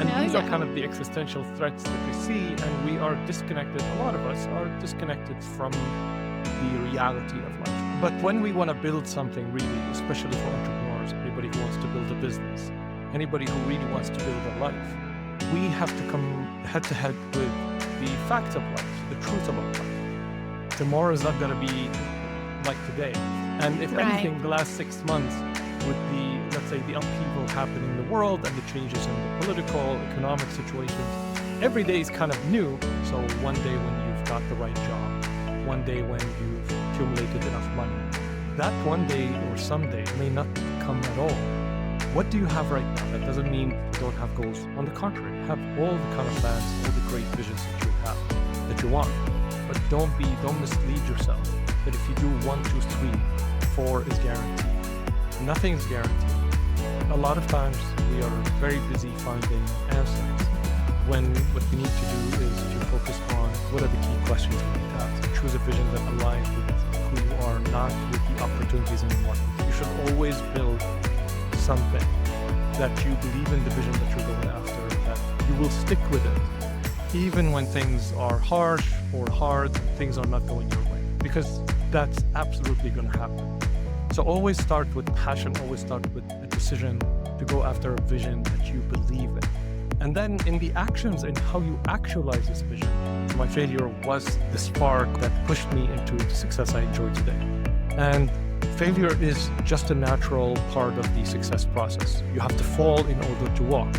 And Oh, these are yeah. kind of the existential threats that we see, and we are disconnected. A lot of us are disconnected from the reality of life. But when we want to build something really, especially for entrepreneurs, anybody who wants to build a business, anybody who really wants to build a life, we have to come head to head with the facts of life, the truth about life. Tomorrow is not going to be like today. And if Right. anything, the last 6 months, with the, let's say, the upheaval happening in the world and the changes in the political, economic situations, every day is kind of new. So one day when you've got the right job, one day when you've accumulated enough money, that one day or someday may not come at all. What do you have right now? That doesn't mean you don't have goals. On the contrary, have all the kind of plans, all the great visions that you have, that you want. But don't mislead yourself that if you do 1, 2, 3, 4 is guaranteed. Nothing is guaranteed. A lot of times we are very busy finding answers when what we need to do is to focus on what are the key questions we need to ask. Choose a vision that aligns with who you are, not with the opportunities in the market. You should always build something that you believe in, the vision that you're going after, that you will stick with it, even when things are harsh or hard, things are not going your way, because that's absolutely going to happen. So always start with passion, always start with a decision to go after a vision that you believe in. And then in the actions and how you actualize this vision, my failure was the spark that pushed me into the success I enjoy today. And failure is just a natural part of the success process. You have to fall in order to walk.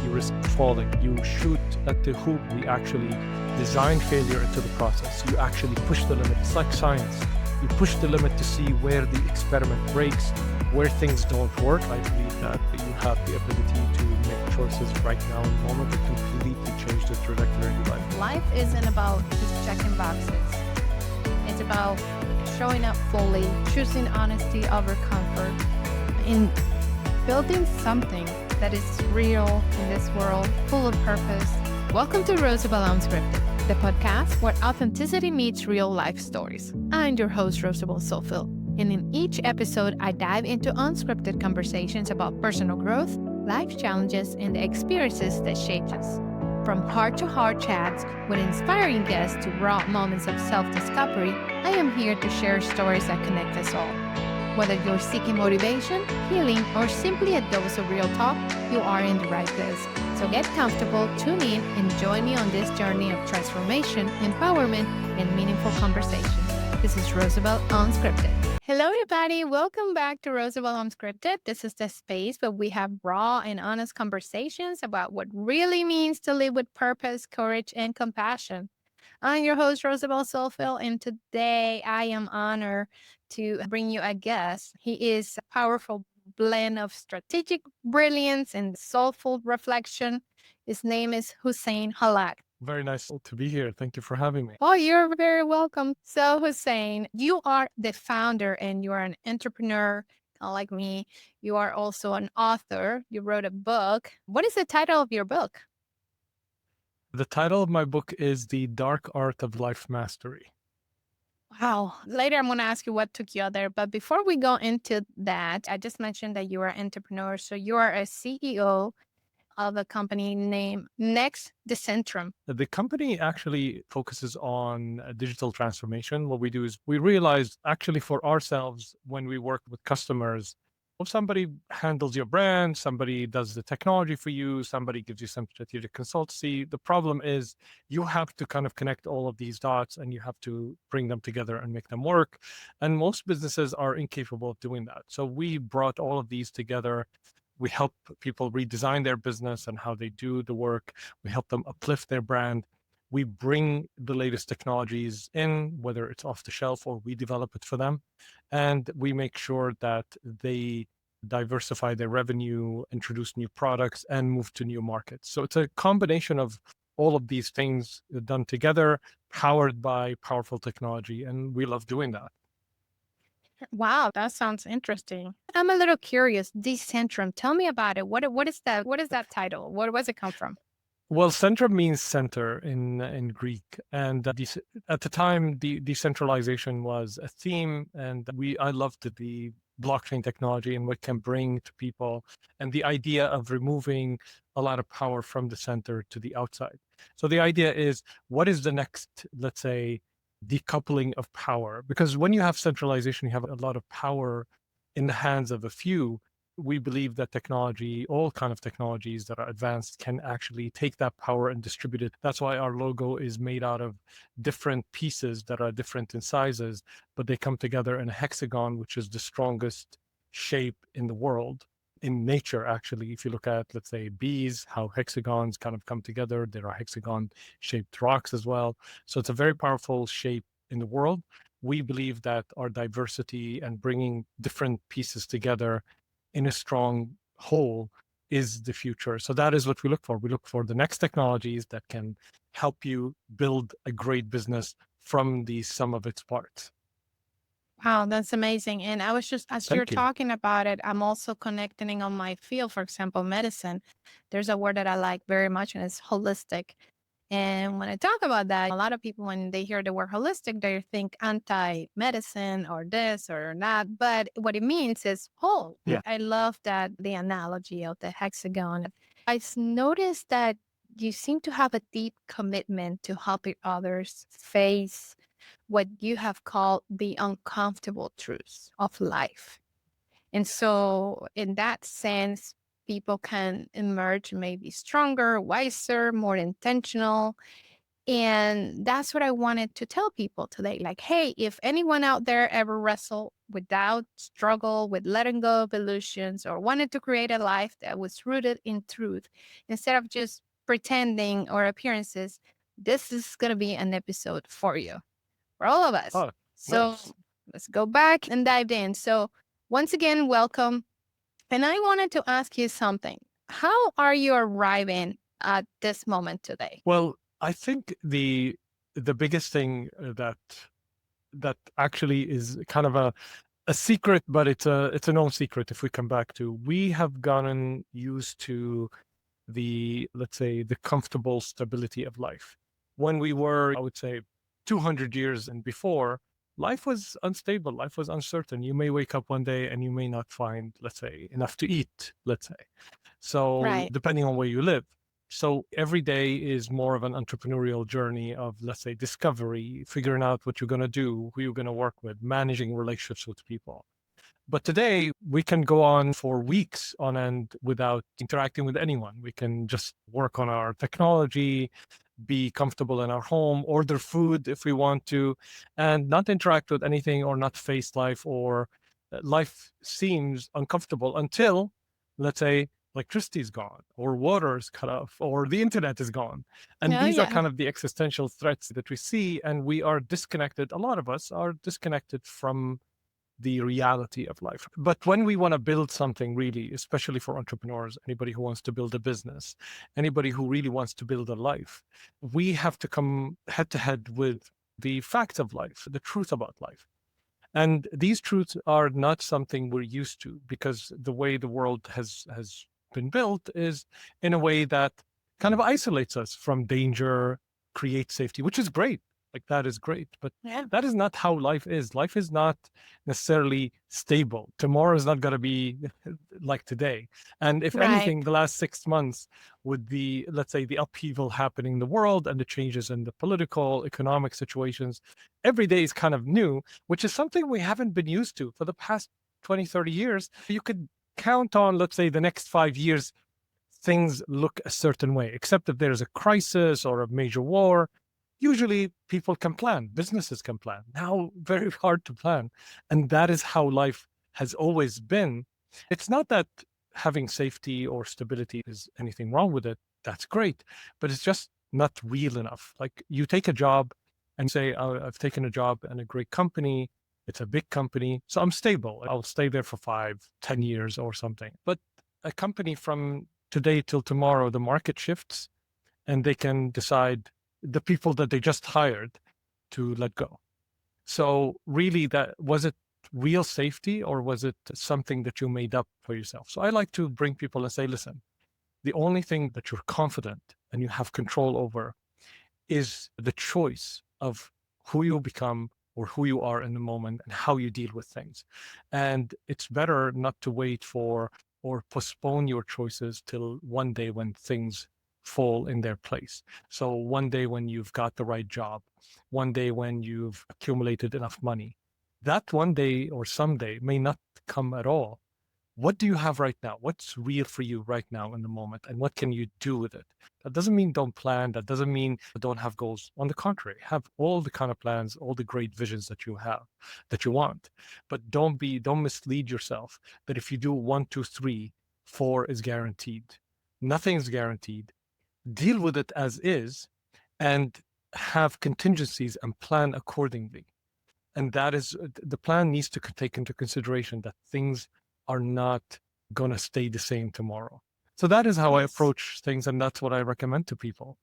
You risk falling. You shoot at the hoop. We actually design failure into the process. You actually push the limit. It's like science. You push the limit to see where the experiment breaks, where things don't work. I believe that you have the ability to make choices right now in the moment that completely change the trajectory of your life. Life isn't about just checking boxes. It's about showing up fully, choosing honesty over comfort, and building something that is real in this world, full of purpose. Welcome to Rosabel Unscripted, the podcast where authenticity meets real life stories. I'm your host, Rosabel Unscripted, and in each episode, I dive into unscripted conversations about personal growth, life challenges, and the experiences that shape us. From heart-to-heart chats with inspiring guests to raw moments of self-discovery, I am here to share stories that connect us all. Whether you're seeking motivation, healing, or simply a dose of real talk, you are in the right place. So get comfortable, tune in, and join me on this journey of transformation, empowerment, and meaningful conversations. This is Rosabel Unscripted. Hello, everybody. Welcome back to Rosabel Unscripted. This is the space where we have raw and honest conversations about what really means to live with purpose, courage, and compassion. I'm your host, Rosabel Soulfield, and today I am honored to bring you a guest. He is a powerful blend of strategic brilliance and soulful reflection. His name is Hussein Hallak. Very nice to be here. Thank you for having me. Oh, you're very welcome. So, Hussein, you are the founder and you are an entrepreneur, kind of like me. You are also an author. You wrote a book. What is the title of your book? The title of my book is The Dark Art of Life Mastery. Wow. Later, I'm going to ask you what took you out there. But before we go into that, I just mentioned that you are an entrepreneur. So you are a CEO of a company named Next Decentrum. The company actually focuses on digital transformation. What we do is we realize actually for ourselves when we work with customers, if somebody handles your brand, somebody does the technology for you, somebody gives you some strategic consultancy. The problem is you have to kind of connect all of these dots and you have to bring them together and make them work. And most businesses are incapable of doing that. So we brought all of these together. We help people redesign their business and how they do the work. We help them uplift their brand. We bring the latest technologies in, whether it's off the shelf or we develop it for them. And we make sure that they diversify their revenue, introduce new products, and move to new markets. So it's a combination of all of these things done together, powered by powerful technology. And we love doing that. Wow, that sounds interesting. I'm a little curious. Decentrum, tell me about it. What is that? What is that title? Where does it come from? Well, centrum means center in Greek, and at the time, the decentralization was a theme, and I loved the blockchain technology and what it can bring to people, and the idea of removing a lot of power from the center to the outside. So the idea is, what is the next, let's say, decoupling of power? Because when you have centralization, you have a lot of power in the hands of a few. We believe that technology, all kind of technologies that are advanced, can actually take that power and distribute it. That's why our logo is made out of different pieces that are different in sizes, but they come together in a hexagon, which is the strongest shape in the world. In nature, actually, if you look at, let's say, bees, how hexagons kind of come together, there are hexagon shaped rocks as well. So it's a very powerful shape in the world. We believe that our diversity and bringing different pieces together in a strong whole is the future. So that is what we look for. We look for the next technologies that can help you build a great business from the sum of its parts. Wow, that's amazing. And I was just, as you're Thank you. talking about it, I'm also connecting on my field, for example, medicine. There's a word that I like very much, and it's holistic. And when I talk about that, a lot of people, when they hear the word holistic, they think anti medicine or this or that. But what it means is whole. Yeah. I love that the analogy of the hexagon. Noticed that you seem to have a deep commitment to helping others face what you have called the uncomfortable truths of life. And so, in that sense, people can emerge maybe stronger, wiser, more intentional. And that's what I wanted to tell people today. Like, hey, if anyone out there ever wrestled with doubt, struggle with letting go of illusions, or wanted to create a life that was rooted in truth instead of just pretending or appearances, this is going to be an episode for you, for all of us. Oh, So nice. let's go back and dive in. So, once again, welcome. And I wanted to ask you something. How are you arriving at this moment today? Well, I think the biggest thing that actually is kind of a secret, but it's a known secret. If we come back to, we have gotten used to the, let's say, the comfortable stability of life. When we were, I would say, 200 years and before, life was unstable, life was uncertain. You may wake up one day and you may not find, let's say, enough to eat, let's say. So Right. depending on where you live. So every day is more of an entrepreneurial journey of, let's say, discovery, figuring out what you're going to do, who you're going to work with, managing relationships with people. But today we can go on for weeks on end without interacting with anyone. We can just work on our technology, be comfortable in our home, order food if we want to, and not interact with anything or not face life, or life seems uncomfortable until, let's say, electricity is gone or water is cut off or the internet is gone. And Oh, these are yeah. kind of the existential threats that we see, and we are disconnected. A lot of us are disconnected from the reality of life. But when we want to build something really, especially for entrepreneurs, anybody who wants to build a business, anybody who really wants to build a life, we have to come head to head with the facts of life, the truth about life. And these truths are not something we're used to, because the way the world has been built is in a way that kind of isolates us from danger, creates safety, which is great. Like, that is great. But Yeah. that is not how life is. Life is not necessarily stable. Tomorrow is not going to be like today. And if Right. anything, the last 6 months, with the, let's say, the upheaval happening in the world and the changes in the political, economic situations, every day is kind of new, which is something we haven't been used to for the past 20, 30 years. You could count on, let's say, the next 5 years, things look a certain way, except if there's a crisis or a major war. Usually people can plan, businesses can plan. Now, very hard to plan. And that is how life has always been. It's not that having safety or stability is anything wrong with it. That's great. But it's just not real enough. Like, you take a job and say, oh, I've taken a job in a great company. It's a big company, so I'm stable. I'll stay there for 5, 10 years or something. But a company, from today till tomorrow, the market shifts and they can decide the people that they just hired to let go. So really, that was it real safety, or was it something that you made up for yourself? So I like to bring people and say, listen, the only thing that you're confident and you have control over is the choice of who you become, or who you are in the moment and how you deal with things. And it's better not to wait for or postpone your choices till one day when things fall in their place. So one day when you've got the right job, one day when you've accumulated enough money, that one day or someday may not come at all. What do you have right now? What's real for you right now in the moment? And what can you do with it? That doesn't mean don't plan. That doesn't mean don't have goals. On the contrary, have all the kind of plans, all the great visions that you have, that you want. But don't mislead yourself that if you do one, two, three, four is guaranteed. Nothing's guaranteed. Deal with it as is and have contingencies and plan accordingly. And that is the plan needs to take into consideration that things are not going to stay the same tomorrow. So that is how I Yes. approach things, and that's what I recommend to people.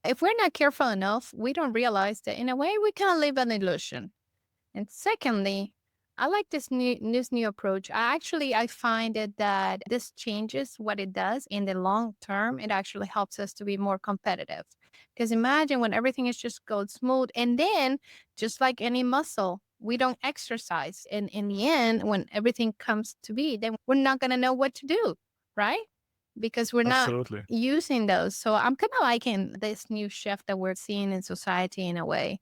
If we're not careful enough, we don't realize that in a way we can live an illusion. And secondly, I like this new approach. I find it that this changes what it does in the long term. It actually helps us to be more competitive. Because imagine when everything is just going smooth, and then just like any muscle, we don't exercise. And in the end, when everything comes to be, then we're not gonna know what to do, right? Because we're not Absolutely. using those. So I'm kind of liking this new shift that we're seeing in society in a way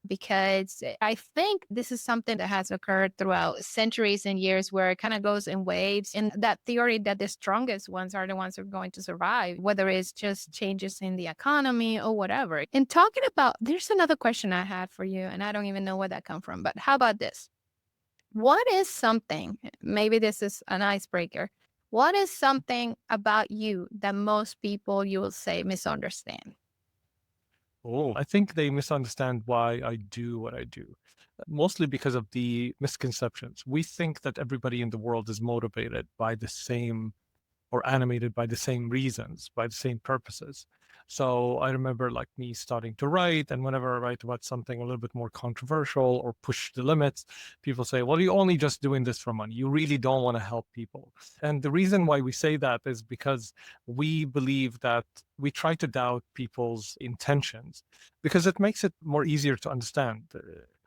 because I think this is something that has occurred throughout centuries and years where it kind of goes in waves. And that theory that the strongest ones are the ones who are going to survive, whether it's just changes in the economy or whatever. And talking about, there's another question I had for you, and I don't even know where that come from, but how about this? What is something, maybe this is an icebreaker. What is something about you that most people you will say misunderstand? Oh, I think they misunderstand why I do what I do, mostly because of the misconceptions. We think that everybody in the world is motivated by the same or animated by the same reasons, by the same purposes. So I remember like me starting to write, and whenever I write about something a little bit more controversial or push the limits, people say, well, you're only just doing this for money. You really don't want to help people. And the reason why we say that is because we believe that we try to doubt people's intentions because it makes it more easier to understand.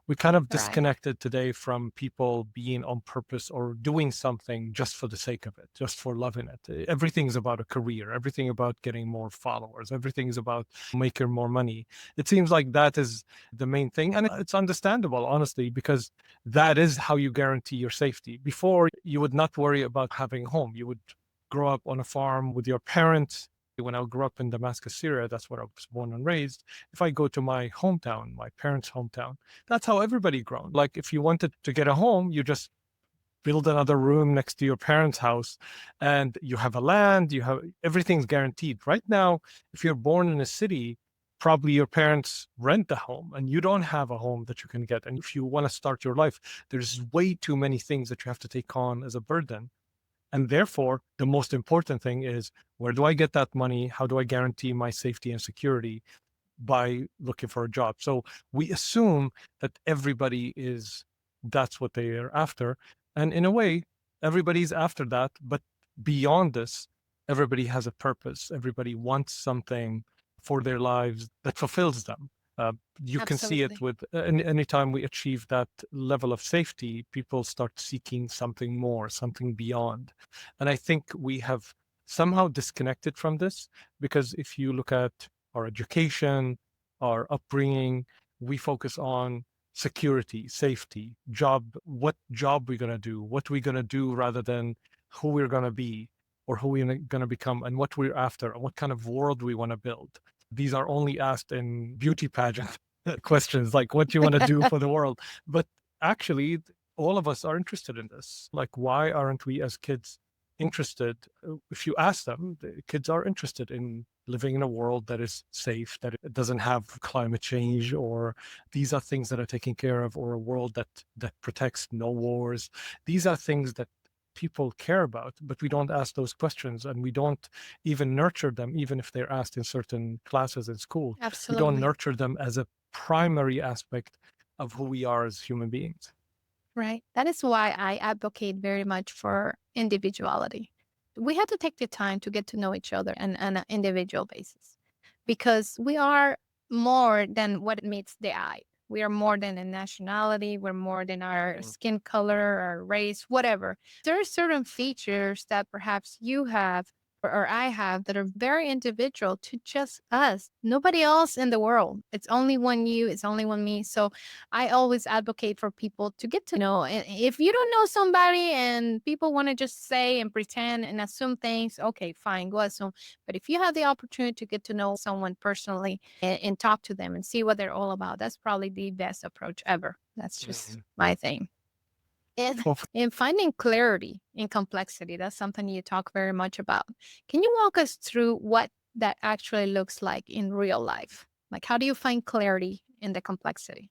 We kind of Right. disconnected today from people being on purpose or doing something just for the sake of it, just for loving it. Everything's about a career, everything about getting more followers, everything is about making more money. It seems like that is the main thing. And it's understandable, honestly, because that is how you guarantee your safety. Before, you would not worry about having a home. You would grow up on a farm with your parents. When I grew up in Damascus, Syria, that's where I was born and raised. If I go to my hometown, my parents' hometown, that's how everybody grown. Like if you wanted to get a home, you just build another room next to your parents' house and you have a land, you have everything's guaranteed. Right now, if you're born in a city, probably your parents rent a home and you don't have a home that you can get. And if you want to start your life, there's way too many things that you have to take on as a burden. And therefore, the most important thing is where do I get that money? How do I guarantee my safety and security? By looking for a job. So we assume that everybody is that's what they are after. And in a way, everybody's after that. But beyond this, everybody has a purpose. Everybody wants something for their lives that fulfills them. Uh, you can see it Absolutely. with anytime we achieve that level of safety, people start seeking something more, something beyond. And I think we have somehow disconnected from this because if you look at our education, our upbringing, we focus on security, safety, job, what job we're going to do, what we're going to do rather than who we're going to be or who we're going to become and what we're after and what kind of world we want to build. These are only asked in beauty pageant questions like what you want to do for the world. But actually, all of us are interested in this. Like, why aren't we as kids interested? If you ask them, the kids are interested in living in a world that is safe, that it doesn't have climate change, or these are things that are taken care of, or a world that protects no wars. These are things that people care about, but we don't ask those questions and we don't even nurture them, even if they're asked in certain classes in school. We don't Absolutely. nurture them as a primary aspect of who we are as human beings. Right. That is why I advocate very much for individuality. We have to take the time to get to know each other on an individual basis because we are more than what meets the eye. We are more than a nationality. We're more than our Mm. skin color, our race, whatever. There are certain features that perhaps you have or I have that are very individual to just us. Nobody else in the world. It's only one you, it's only one me. So I always advocate for people to get to know. And if you don't know somebody and people want to just say and pretend and assume things, okay, fine, go assume. But if you have the opportunity to get to know someone personally and talk to them and see what they're all about, that's probably the best approach ever. That's just Mm. my thing. And Well, in finding clarity in complexity, that's something you talk very much about. Can you walk us through what that actually looks like in real life? Like, how do you find clarity in the complexity?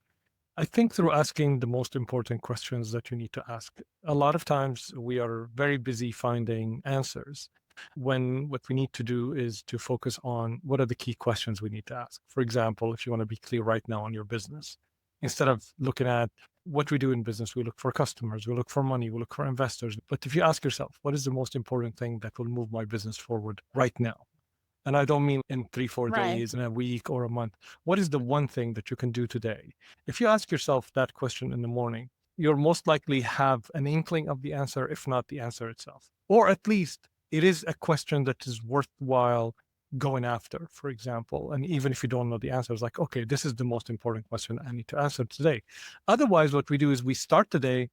I think through asking the most important questions that you need to ask. A lot of times we are very busy finding answers when what we need to do is to focus on what are the key questions we need to ask. For example, if you want to be clear right now on your business, instead of looking at what we do in business, we look for customers, we look for money, we look for investors. But if you ask yourself, what is the most important thing that will move my business forward right now? And I don't mean in 3, 4 Right. days, in a week or a month. What is the one thing that you can do today? If you ask yourself that question in the morning, you'll most likely have an inkling of the answer, if not the answer itself. Or at least it is a question that is worthwhile going after, for example. And even if you don't know the answer, it's like, okay, this is the most important question I need to answer today. Otherwise, what we do is we start the day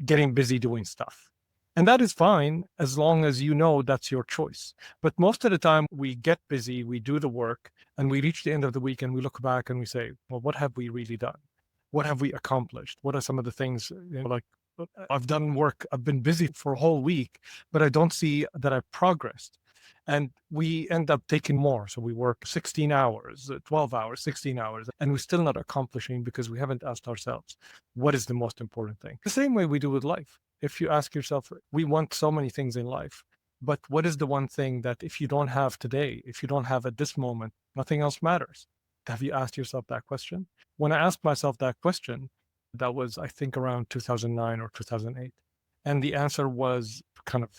getting busy doing stuff. And that is fine as long as you know that's your choice. But most of the time, we get busy, we do the work, and we reach the end of the week and we look back and we say, well, what have we really done? What have we accomplished? What are some of the things, like I've done work, I've been busy for a whole week, but I don't see that I've progressed. And we end up taking more. So we work 16 hours, 12 hours, 16 hours, and we're still not accomplishing because we haven't asked ourselves, what is the most important thing? The same way we do with life. If you ask yourself, we want so many things in life, but what is the one thing that if you don't have today, if you don't have at this moment, nothing else matters? Have you asked yourself that question? When I asked myself that question, that was, I think, around 2009 or 2008. And the answer was kind of,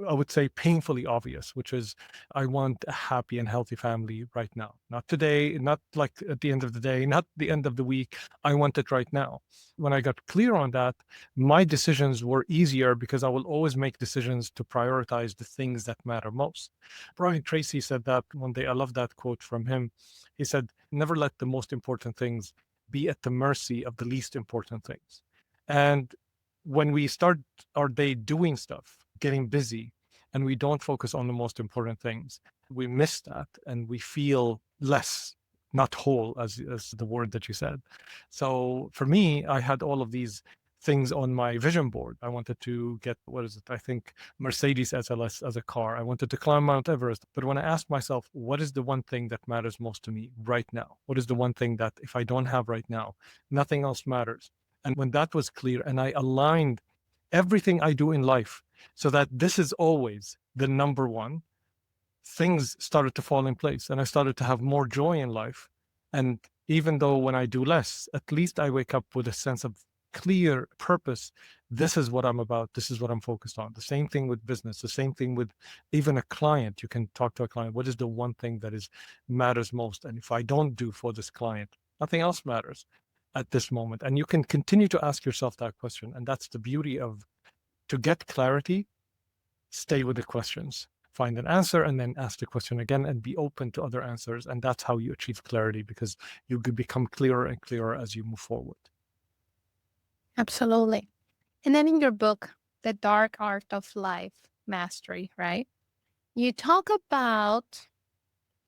I would say, painfully obvious, which is I want a happy and healthy family right now. Not today, not like at the end of the day, not the end of the week. I want it right now. When I got clear on that, my decisions were easier because I will always make decisions to prioritize the things that matter most. Brian Tracy said that one day. I love that quote from him. He said, never let the most important things be at the mercy of the least important things. And when we start our day doing stuff, getting busy, and we don't focus on the most important things, we miss that and we feel less, not whole, as the word that you said. So for me, I had all of these things on my vision board. I wanted to get, what is it? I think Mercedes SLS as a car. I wanted to climb Mount Everest. But when I asked myself, what is the one thing that matters most to me right now? What is the one thing that if I don't have right now, nothing else matters? And when that was clear and I aligned everything I do in life so that this is always the number one, things started to fall in place and I started to have more joy in life. And even though when I do less, at least I wake up with a sense of clear purpose. This is what I'm about. This is what I'm focused on. The same thing with business, the same thing with even a client. You can talk to a client. What is the one thing that is matters most? And if I don't do for this client, nothing else matters at this moment. And you can continue to ask yourself that question. And that's the beauty of, to get clarity, stay with the questions, find an answer, and then ask the question again and be open to other answers. And that's how you achieve clarity, because you could become clearer and clearer as you move forward. Absolutely. And then in your book, The Dark Art of Life Mastery, right? You talk about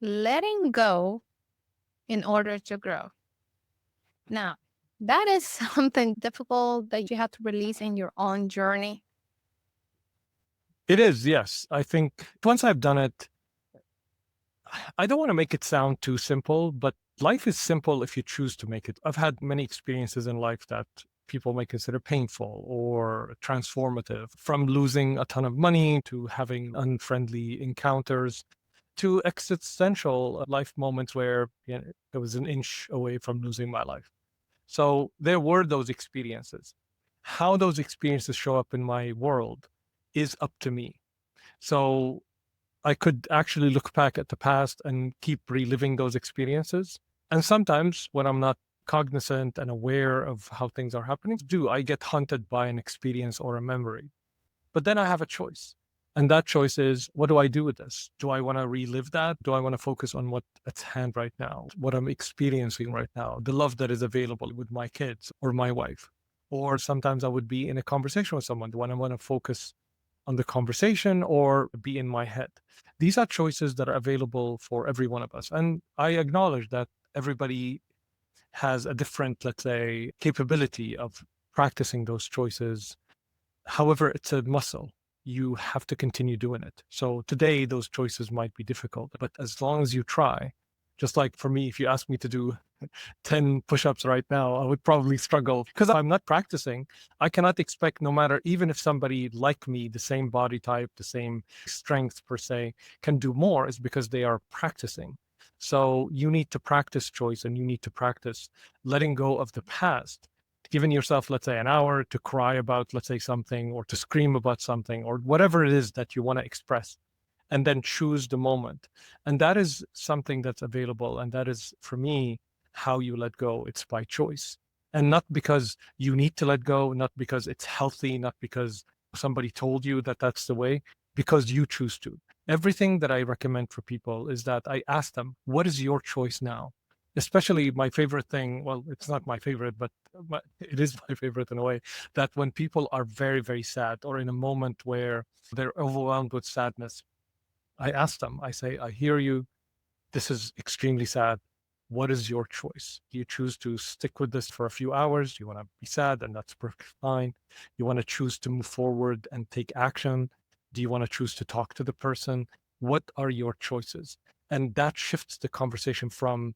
letting go in order to grow. Now, that is something difficult that you have to release in your own journey. It is, yes. I think once I've done it, I don't want to make it sound too simple, but life is simple if you choose to make it. I've had many experiences in life that people may consider painful or transformative, from losing a ton of money to having unfriendly encounters to existential life moments where, I was an inch away from losing my life. So there were those experiences. How those experiences show up in my world is up to me. So I could actually look back at the past and keep reliving those experiences, And sometimes when I'm not cognizant and aware of how things are happening, I get hunted by an experience or a memory. But then I have a choice. And that choice is, what do I do with this? Do I want to relive that? Do I want to focus on what at hand right now, what I'm experiencing right now, the love that is available with my kids or my wife? Or sometimes I would be in a conversation with someone. Do I want to focus on the conversation or be in my head? These are choices that are available for every one of us. And I acknowledge that everybody has a different, let's say, capability of practicing those choices. However, it's a muscle. You have to continue doing it. So today, those choices might be difficult, but as long as you try, just like for me, if you ask me to do 10 push-ups right now, I would probably struggle because I'm not practicing. I cannot expect, no matter, even if somebody like me, the same body type, the same strength per se, can do more, is because they are practicing. So you need to practice choice, and you need to practice letting go of the past, giving yourself, let's say, an hour to cry about, let's say, something, or to scream about something, or whatever it is that you want to express, and then choose the moment. And that is something that's available. And that is, for me, how you let go. It's by choice. And not because you need to let go, not because it's healthy, not because somebody told you that that's the way, because you choose to. Everything that I recommend for people is that I ask them, what is your choice now? Especially my favorite thing, well, it's not my favorite, but it is my favorite in a way, that when people are very, very sad or in a moment where they're overwhelmed with sadness, I ask them, I say, I hear you. This is extremely sad. What is your choice? Do you choose to stick with this for a few hours? Do you want to be sad? And that's perfectly fine. You want to choose to move forward and take action? Do you want to choose to talk to the person? What are your choices? And that shifts the conversation from,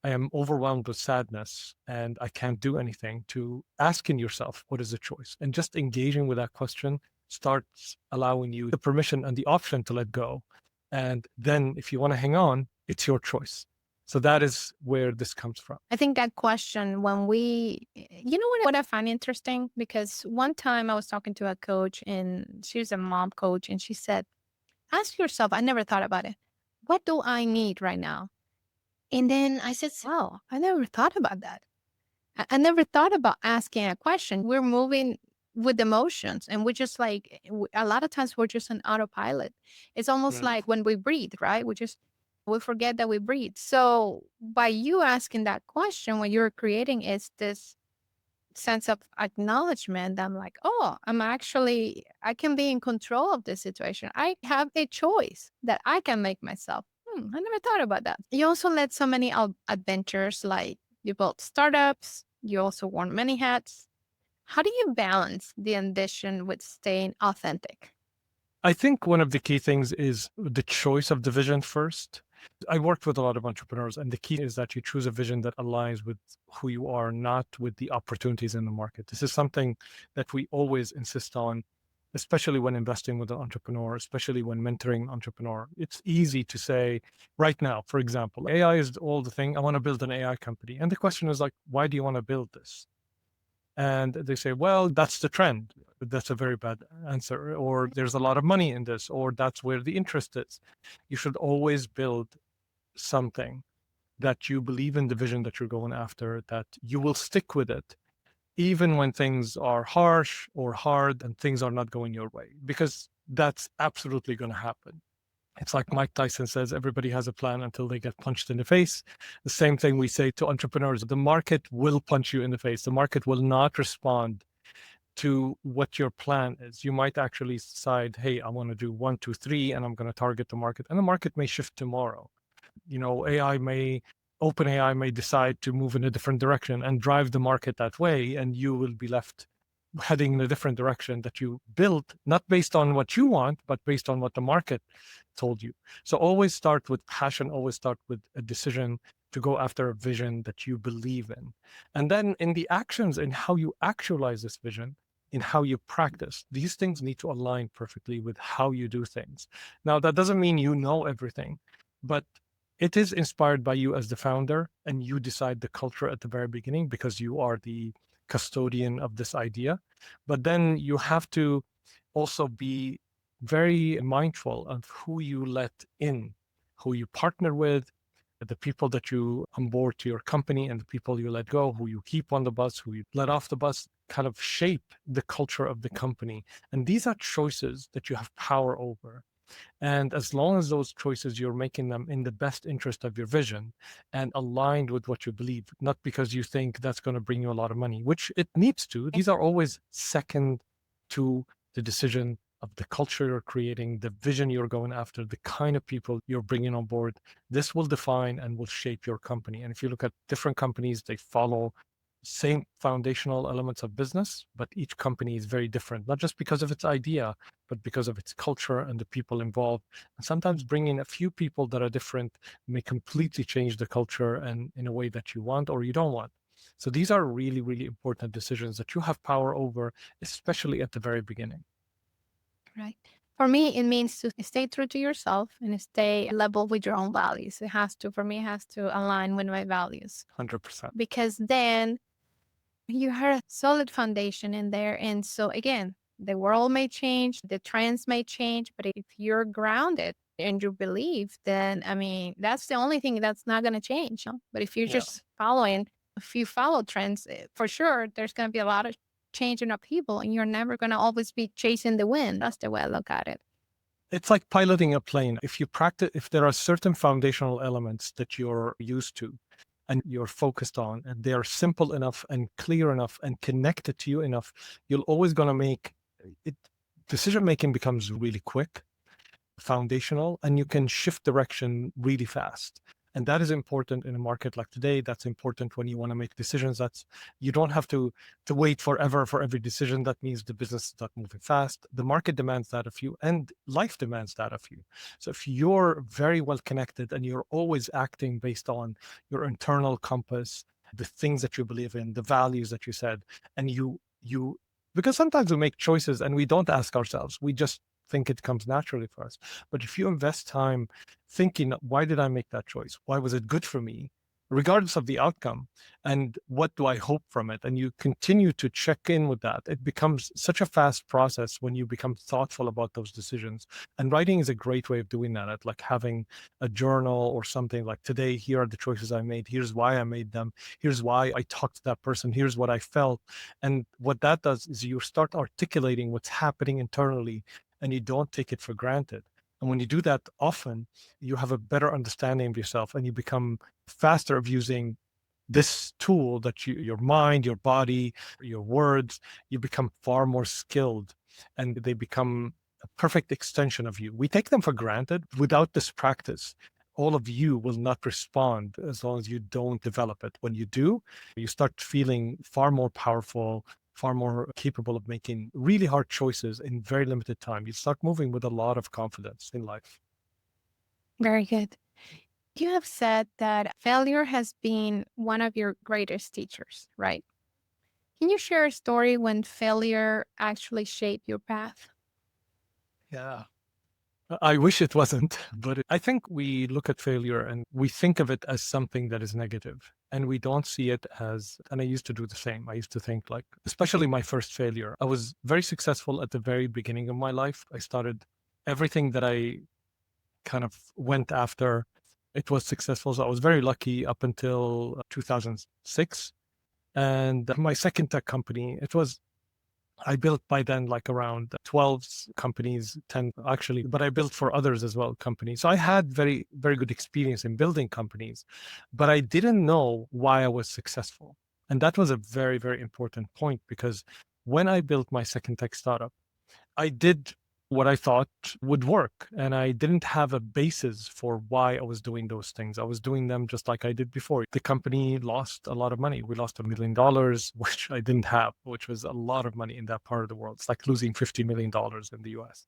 I am overwhelmed with sadness and I can't do anything, to asking yourself, what is the choice? And just engaging with that question starts allowing you the permission and the option to let go. And then if you want to hang on, it's your choice. So that is where this comes from. I think that question, when what I find interesting, because one time I was talking to a coach and she was a mom coach, and she said, ask yourself, I never thought about it. What do I need right now? And then I said, wow, I never thought about that. I never thought about asking a question. We're moving with emotions, and we're just like, a lot of times we're just on autopilot. It's almost Right. like when we breathe, right? We forget that we breathe. So by you asking that question, what you're creating is this sense of acknowledgement that I'm like, oh, I can be in control of this situation. I have a choice that I can make myself. I never thought about that. You also led so many adventures, like you built startups, you also worn many hats. How do you balance the ambition with staying authentic? I think one of the key things is the choice of the vision first. I worked with a lot of entrepreneurs, and the key is that you choose a vision that aligns with who you are, not with the opportunities in the market. This is something that we always insist on, especially when investing with an entrepreneur, especially when mentoring an entrepreneur. It's easy to say, right now, for example, AI is all the thing. I want to build an AI company. And the question is like, why do you want to build this? And they say, well, that's the trend. That's a very bad answer. Or there's a lot of money in this, or that's where the interest is. You should always build something that you believe in, the vision that you're going after, that you will stick with it, even when things are harsh or hard and things are not going your way, because that's absolutely going to happen. It's like Mike Tyson says, everybody has a plan until they get punched in the face. The same thing we say to entrepreneurs: the market will punch you in the face. The market will not respond to what your plan is. You might actually decide, hey, I want to do one, two, three, and I'm going to target the market. And the market may shift tomorrow. OpenAI may decide to move in a different direction and drive the market that way, and you will be left heading in a different direction that you built, not based on what you want, but based on what the market told you. So always start with passion, always start with a decision to go after a vision that you believe in. And then in the actions, in how you actualize this vision, in how you practice, these things need to align perfectly with how you do things. Now, that doesn't mean you know everything, but it is inspired by you as the founder, and you decide the culture at the very beginning because you are the custodian of this idea. But then you have to also be very mindful of who you let in, who you partner with, The people that you onboard to your company and the people you let go, who you keep on the bus, who you let off the bus, kind of shape the culture of the company. And these are choices that you have power over. And as long as those choices, you're making them in the best interest of your vision and aligned with what you believe, not because you think that's going to bring you a lot of money, which it needs to. These are always second to the decision of the culture you're creating, the vision you're going after, the kind of people you're bringing on board. This will define and will shape your company. And if you look at different companies, they follow same foundational elements of business, but each company is very different, not just because of its idea, but because of its culture and the people involved. And sometimes bringing a few people that are different may completely change the culture and in a way that you want or you don't want. So these are really, really important decisions that you have power over, especially at the very beginning. Right. For me, it means to stay true to yourself and stay level with your own values. For me, it has to align with my values 100%. because then you have a solid foundation in there. And so, again, the world may change, the trends may change, but if you're grounded and you believe, then I mean, that's the only thing that's not going to change. But if you're Yeah. just following, if you follow trends, for sure, there's going to be a lot of change and upheaval, and you're never going to always be chasing the wind. That's the way I look at it. It's like piloting a plane. If you practice, if there are certain foundational elements that you're used to and you're focused on, and they are simple enough and clear enough and connected to you enough, you're always going to make it. Decision making becomes really quick, foundational, and you can shift direction really fast. And that is important in a market like today. That's important when you want to make decisions. That's you don't have to wait forever for every decision. That means the business is not moving fast. The market demands that of you, and life demands that of you. So if you're very well connected and you're always acting based on your internal compass, the things that you believe in, the values that you said, and you because sometimes we make choices and we don't ask ourselves. We just think it comes naturally for us. But if you invest time thinking, why did I make that choice? Why was it good for me? Regardless of the outcome, and what do I hope from it? And you continue to check in with that. It becomes such a fast process when you become thoughtful about those decisions. And writing is a great way of doing that. It's like having a journal or something like today, here are the choices I made. Here's why I made them. Here's why I talked to that person. Here's what I felt. And what that does is you start articulating what's happening internally and you don't take it for granted. And when you do that often, you have a better understanding of yourself and you become faster of using this tool that your mind, your body, your words, you become far more skilled and they become a perfect extension of you. We take them for granted. Without this practice, all of you will not respond as long as you don't develop it. When you do, you start feeling far more powerful, far more capable of making really hard choices in very limited time. You start moving with a lot of confidence in life. Very good. You have said that failure has been one of your greatest teachers, right? Can you share a story when failure actually shaped your path? Yeah. I wish it wasn't, but I think we look at failure and we think of it as something that is negative, and we don't see it as, and I used to do the same. I used to think like, especially my first failure, I was very successful at the very beginning of my life. I started everything that I kind of went after. It was successful. So I was very lucky up until 2006. And my second tech company, I built by then like around 12 companies, 10 actually, but I built for others as well, companies. So I had very, very good experience in building companies, but I didn't know why I was successful. And that was a very, very important point because when I built my second tech startup, I did what I thought would work. And I didn't have a basis for why I was doing those things. I was doing them just like I did before. The company lost a lot of money. We lost $1 million, which I didn't have, which was a lot of money in that part of the world. It's like losing $50 million in the US.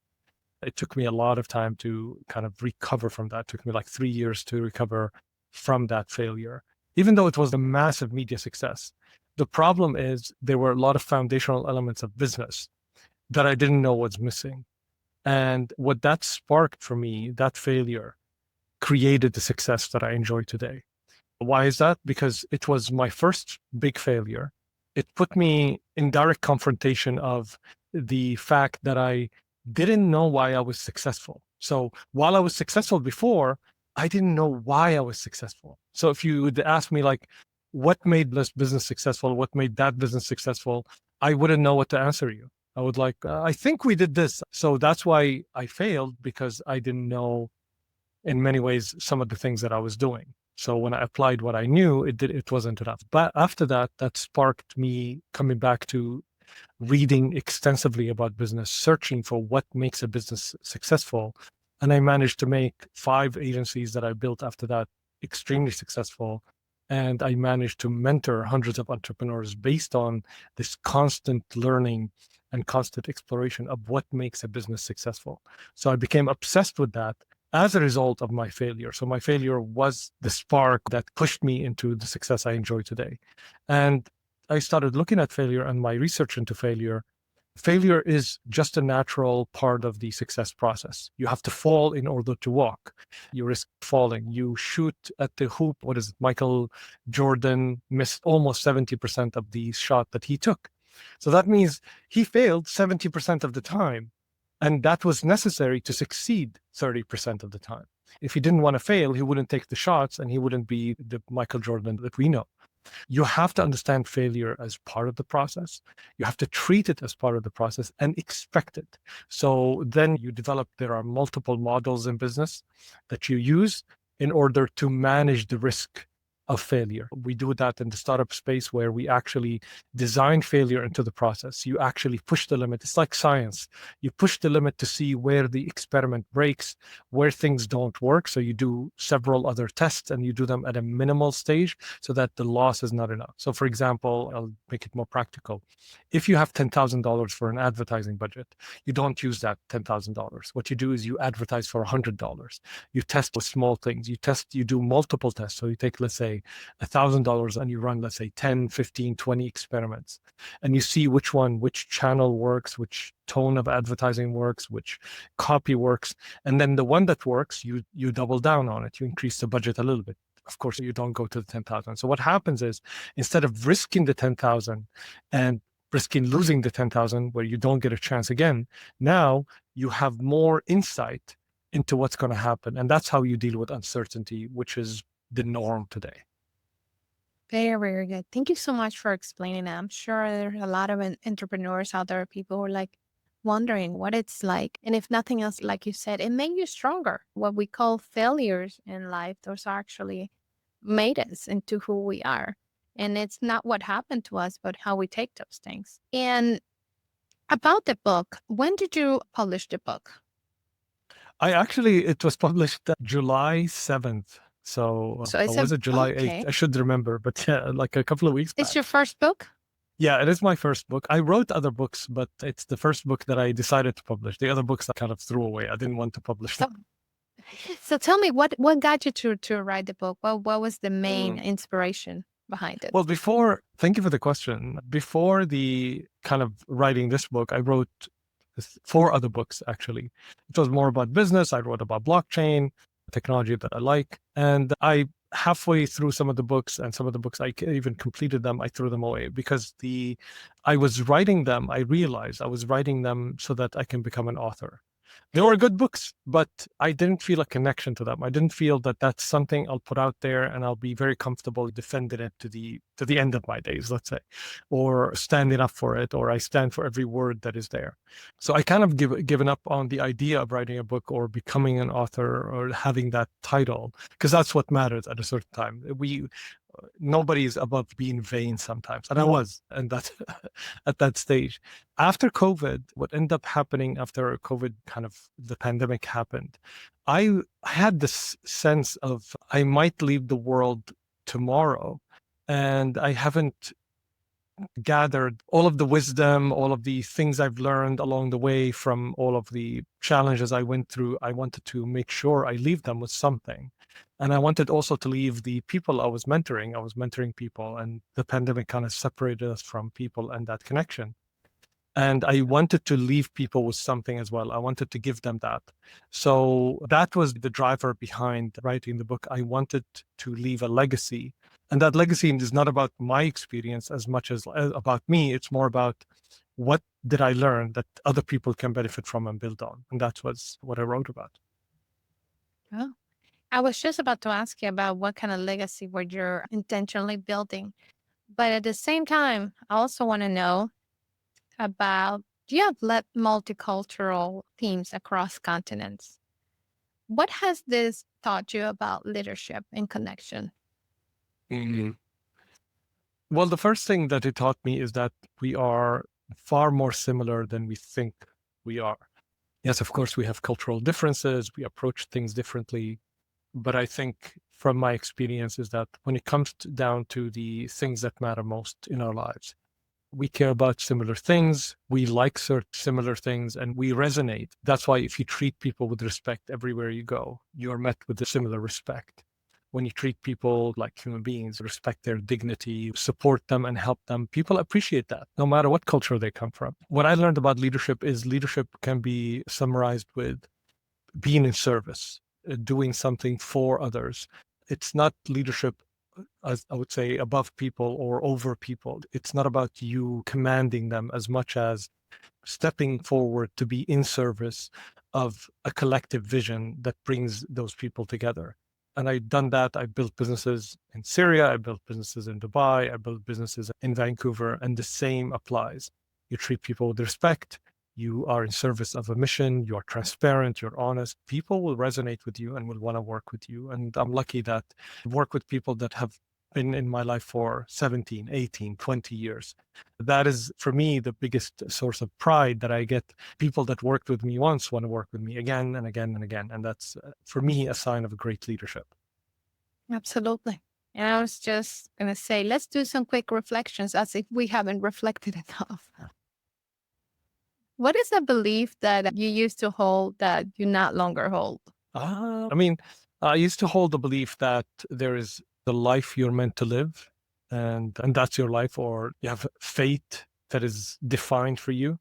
It took me a lot of time to kind of recover from that. It took me like 3 years to recover from that failure, even though it was a massive media success. The problem is there were a lot of foundational elements of business that I didn't know was missing. And what that sparked for me, that failure, created the success that I enjoy today. Why is that? Because it was my first big failure. It put me in direct confrontation of the fact that I didn't know why I was successful. So while I was successful before, I didn't know why I was successful. So if you would ask me like, what made this business successful? What made that business successful? I wouldn't know what to answer you. I would like, I think we did this. So that's why I failed, because I didn't know in many ways some of the things that I was doing. So when I applied what I knew, it wasn't enough. But after that, that sparked me coming back to reading extensively about business, searching for what makes a business successful. And I managed to make 5 agencies that I built after that extremely successful. And I managed to mentor hundreds of entrepreneurs based on this constant learning and constant exploration of what makes a business successful. So I became obsessed with that as a result of my failure. So my failure was the spark that pushed me into the success I enjoy today. And I started looking at failure and my research into failure. Failure is just a natural part of the success process. You have to fall in order to walk. You risk falling. You shoot at the hoop. What is it? Michael Jordan missed almost 70% of the shot that he took. So that means he failed 70% of the time. And that was necessary to succeed 30% of the time. If he didn't want to fail, he wouldn't take the shots and he wouldn't be the Michael Jordan that we know. You have to understand failure as part of the process. You have to treat it as part of the process and expect it. So then you develop, there are multiple models in business that you use in order to manage the risk of failure. We do that in the startup space where we actually design failure into the process. You actually push the limit. It's like science. You push the limit to see where the experiment breaks, where things don't work. So you do several other tests and you do them at a minimal stage so that the loss is not enough. So for example, I'll make it more practical. If you have $10,000 for an advertising budget, you don't use that $10,000. What you do is you advertise for $100. You test with small things. You do multiple tests. So you take, let's say, $1,000 and you run, let's say, 10, 15, 20 experiments, and you see which channel works, which tone of advertising works, which copy works. And then the one that works, you double down on it. You increase the budget a little bit. Of course, you don't go to the 10,000. So what happens is, instead of risking the 10,000 and risking losing the 10,000 where you don't get a chance again, now you have more insight into what's going to happen. And that's how you deal with uncertainty, which is the norm today. Very, very good. Thank you so much for explaining that. I'm sure there's a lot of entrepreneurs out there, people who are like wondering what it's like. And if nothing else, like you said, it made you stronger. What we call failures in life, those actually made us into who we are. And it's not what happened to us, but how we take those things. And about the book, when did you publish the book? It was published July 7th. So, So or it's was it July 8th? okay. I should remember, but yeah, like a couple of weeks It's back. your first book? Yeah, it is my first book. I wrote other books, but it's the first book that I decided to publish. The other books I kind of threw away. I didn't want to publish So them. So tell me what got you to write the book? What was the main Mm. inspiration behind it? Well, thank you for the question. Before the kind of writing this book, I wrote 4 other books, actually. It was more about business. I wrote about blockchain, technology that I like. And I, halfway through some of the books, and some of the books I even completed them, I threw them away because I was writing them. I realized I was writing them so that I can become an author. They were good books, but I didn't feel a connection to them. I didn't feel that that's something I'll put out there and I'll be very comfortable defending it to the end of my days, let's say, or standing up for it, or I stand for every word that is there. So I kind of given up on the idea of writing a book or becoming an author or having that title, because that's what matters at a certain time. Nobody's above being vain sometimes, and I was, and that at that stage. After COVID, what ended up happening after COVID, kind of the pandemic happened, I had this sense of I might leave the world tomorrow, and I haven't gathered all of the wisdom, all of the things I've learned along the way from all of the challenges I went through. I wanted to make sure I leave them with something. And I wanted also to leave the people I was mentoring. I was mentoring people, and the pandemic kind of separated us from people and that connection. And I wanted to leave people with something as well. I wanted to give them that. So that was the driver behind writing the book. I wanted to leave a legacy. And that legacy is not about my experience as much as about me. It's more about what did I learn that other people can benefit from and build on. And that was what I wrote about. Oh. I was just about to ask you about what kind of legacy were you intentionally building. But at the same time, I also want to know about, you have led multicultural teams across continents. What has this taught you about leadership and connection? Mhm. Well, the first thing that it taught me is that we are far more similar than we think we are. Yes, of course, we have cultural differences, we approach things differently. But I think from my experience is that when it comes down to the things that matter most in our lives, we care about similar things, we like certain similar things, and we resonate. That's why if you treat people with respect everywhere you go, you're met with a similar respect. When you treat people like human beings, respect their dignity, support them and help them, people appreciate that, no matter what culture they come from. What I learned about leadership is leadership can be summarized with being in service, doing something for others. It's not leadership, as I would say, above people or over people. It's not about you commanding them as much as stepping forward to be in service of a collective vision that brings those people together. And I've done that. I built businesses in Syria, I built businesses in Dubai, I built businesses in Vancouver, and the same applies. You treat people with respect, you are in service of a mission, you're transparent, you're honest. People will resonate with you and will want to work with you. And I'm lucky that I work with people that have been in my life for 17, 18, 20 years. That is, for me, the biggest source of pride that I get. People that worked with me once want to work with me again and again and again. And that's, for me, a sign of great leadership. Absolutely. And I was just going to say, let's do some quick reflections as if we haven't reflected enough. What is a belief that you used to hold that you not longer hold? I mean, I used to hold the belief that there is the life you're meant to live, and that's your life, or you have fate that is defined for you.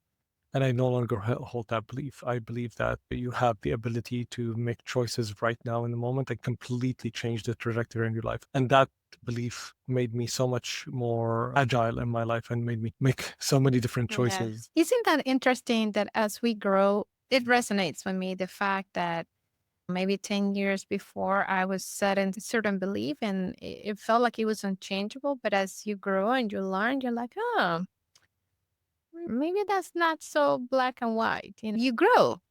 And I no longer hold that belief. I believe that you have the ability to make choices right now in the moment and completely change the trajectory in your life. And that belief made me so much more agile in my life and made me make so many different Yeah. choices. Isn't that interesting that as we grow, it resonates with me the fact that maybe 10 years before I was set in a certain belief and it felt like it was unchangeable. But as you grow and you learn, you're like, oh, maybe that's not so black and white. You know, you grow,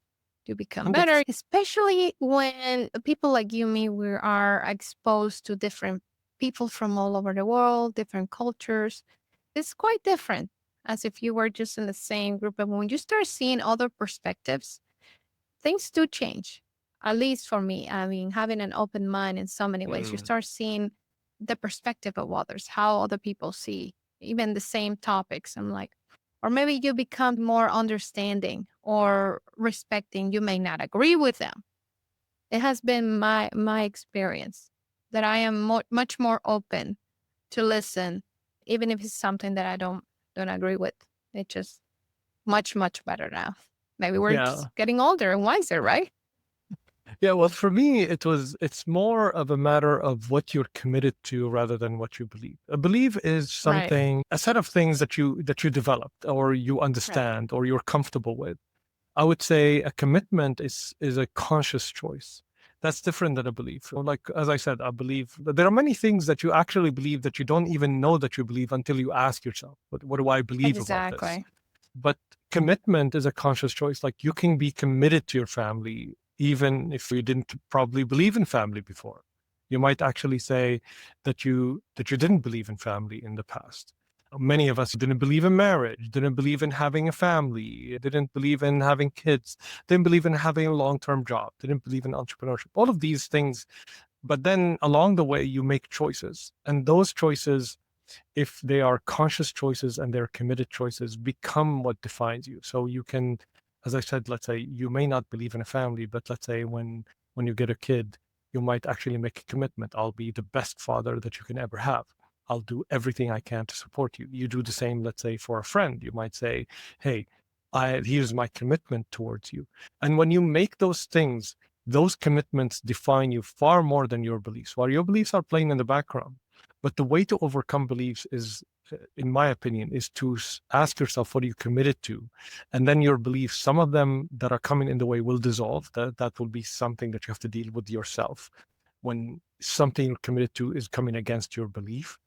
you become better, 100%. especially when people like you and me, we are exposed to different people from all over the world, different cultures. It's quite different as if you were just in the same group. But when you start seeing other perspectives, things do change. At least for me, I mean, having an open mind in so many ways, you Mm. start seeing the perspective of others, how other people see even the same topics. I'm like, or maybe you become more understanding or respecting. You may not agree with them. It has been my experience that I am much more open to listen, even if it's something that I don't agree with. It's just much better now. Maybe we're Yeah. just getting older and wiser, right? Yeah, well, for me, it's more of a matter of what you're committed to rather than what you believe. A belief is Right. something, a set of things that you developed or you Right. understand or you're comfortable with. I would say a commitment is a conscious choice. That's different than a belief. So like as I said, I believe that there are many things that you actually believe that you don't even know that you believe until you ask yourself, what do I believe about this? Exactly. But commitment is a conscious choice. Like you can be committed to your family, even if you didn't probably believe in family before. You might actually say that you didn't believe in family in the past. Many of us didn't believe in marriage, didn't believe in having a family, didn't believe in having kids, didn't believe in having a long-term job, didn't believe in entrepreneurship. All of these things. But then along the way, you make choices. And those choices, if they are conscious choices and they're committed choices, become what defines you. So you can, as I said, let's say you may not believe in a family, but let's say when you get a kid, you might actually make a commitment. I'll be the best father that you can ever have. I'll do everything I can to support you. You do the same, let's say, for a friend. You might say, hey, here's my commitment towards you. And when you make those things, those commitments define you far more than your beliefs. While your beliefs are playing in the background, but the way to overcome beliefs is, in my opinion, is to ask yourself, what are you committed to? And then your beliefs, some of them that are coming in the way will dissolve. That will be something that you have to deal with yourself. when something you're committed to is coming against your belief.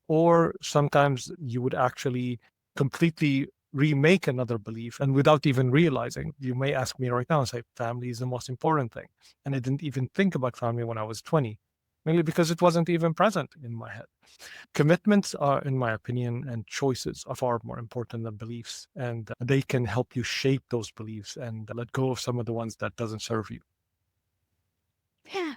Or sometimes you would actually completely remake another belief, and without even realizing. You may ask me right now and say, family is the most important thing. And I didn't even think about family when I was 20, mainly because it wasn't even present in my head. Commitments are, in my opinion, and choices are far more important than beliefs. And they can help you shape those beliefs and let go of some of the ones that doesn't serve you.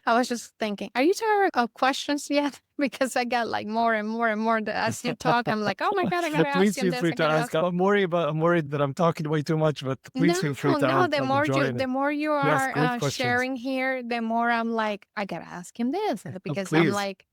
I was just thinking, are you tired of questions yet? Because I got like more and more and more as you talk. I'm like, oh my God, I gotta ask Please him feel this. free I to gotta ask. ask. I'm worried that I'm talking way too much, but please No, feel free to no. ask. I'm enjoying The it. more you You ask are great questions. sharing here, the more I'm like, I gotta ask him this because I'm Please. like,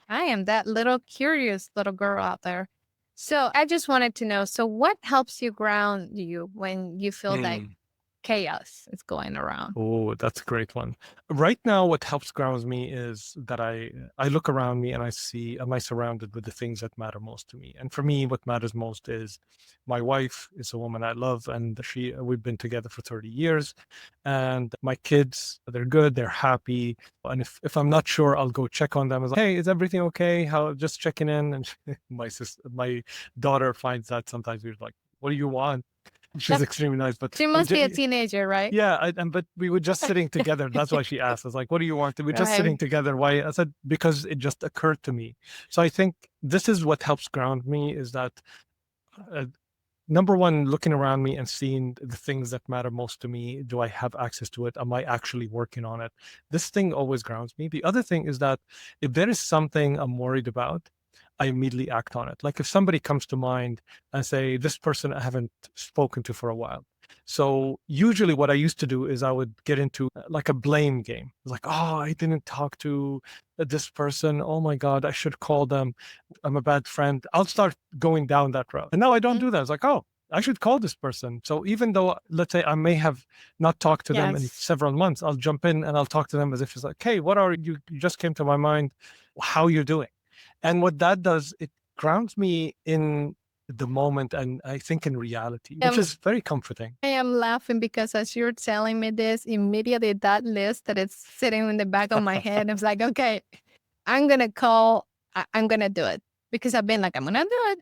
I am that little curious little girl out there. So I just wanted to know. So what helps you ground you when you feel like Mm. chaos is going around? Oh, that's a great one. Right now, what helps grounds me is that I look around me and I see, am I surrounded with the things that matter most to me? And for me, what matters most is my wife is a woman I love, and we've been together for 30 years. And my kids, they're good, they're happy. And if I'm not sure, I'll go check on them. As like, hey, is everything okay? How just checking in. And my daughter finds that sometimes we're like, what do you want? She's That extremely nice, but she must be a teenager, right? yeah, but we were just sitting together. That's why she asked. I was like, "What do you want?" We're just sitting Right. together. Why? I said, because it just occurred to me. So I think this is what helps ground me is that uh, number one, looking around me and seeing the things that matter most to me. Do I have access to it? Am I actually working on it? This thing always grounds me. The other thing is that if there is something I'm worried about, I immediately act on it. Like if somebody comes to mind and say, this person I haven't spoken to for a while. So usually what I used to do is I would get into like a blame game. Like, oh, I didn't talk to this person. Oh my God, I should call them. I'm a bad friend. I'll start going down that route. And now I don't Mhm. do that. It's like, oh, I should call this person. So even though, let's say I may have not talked to them in Yes. several months, I'll jump in and I'll talk to them as if it's like, hey, what are you? You just came to my mind. How you're doing? And what that does, it grounds me in the moment and I think in reality, which is very comforting. I am laughing because as you're telling me this, immediately that list that is sitting in the back of my head, I was like, okay, I'm gonna call. I'm gonna do it because I've been like, I'm gonna do it.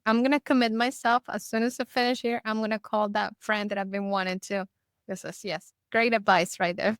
I'm gonna commit myself as soon as I finish here. I'm gonna call that friend that I've been wanting to. This is yes, great advice right there.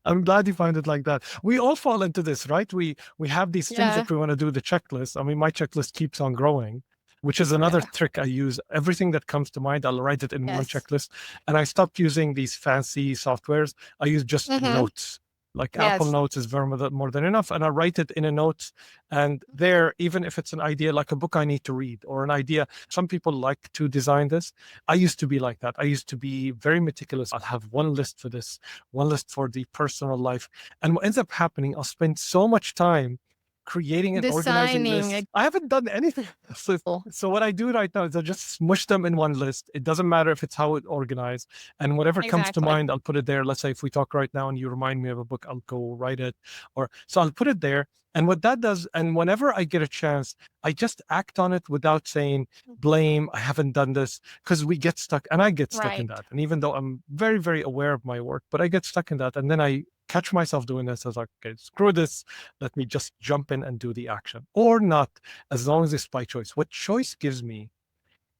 I'm glad you find it like that. We all fall into this, right? We have these things Yeah. that we want to do the checklist. I mean, my checklist keeps on growing, which is another Yeah. trick I use. Everything that comes to mind, I'll write it in one Yes. checklist. And I stopped using these fancy softwares. I use just Mm-hmm. notes. Like Apple Yes. Notes is very more than enough. And I write it in a note. And there, even if it's an idea like a book I need to read or an idea, some people like to design this. I used to be like that. I used to be very meticulous. I'll have one list for this, one list for the personal life. And what ends up happening, I'll spend so much time creating and organizing Designing lists. a I haven't done anything. So, goal. so what I do right now is I just smush them in one list. It doesn't matter if it's how it organized. And whatever comes to Exactly. mind, I'll put it there. Let's say if we talk right now and you remind me of a book, I'll go write it. Or so I'll put it there. And what that does, and whenever I get a chance, I just act on it without saying blame. I haven't done this because we get stuck, and I get stuck in Right. that. And even though I'm very, very aware of my work, but I get stuck in that, and then I catch myself doing this. I was like, okay, screw this. Let me just jump in and do the action, or not, as long as it's by choice. What choice gives me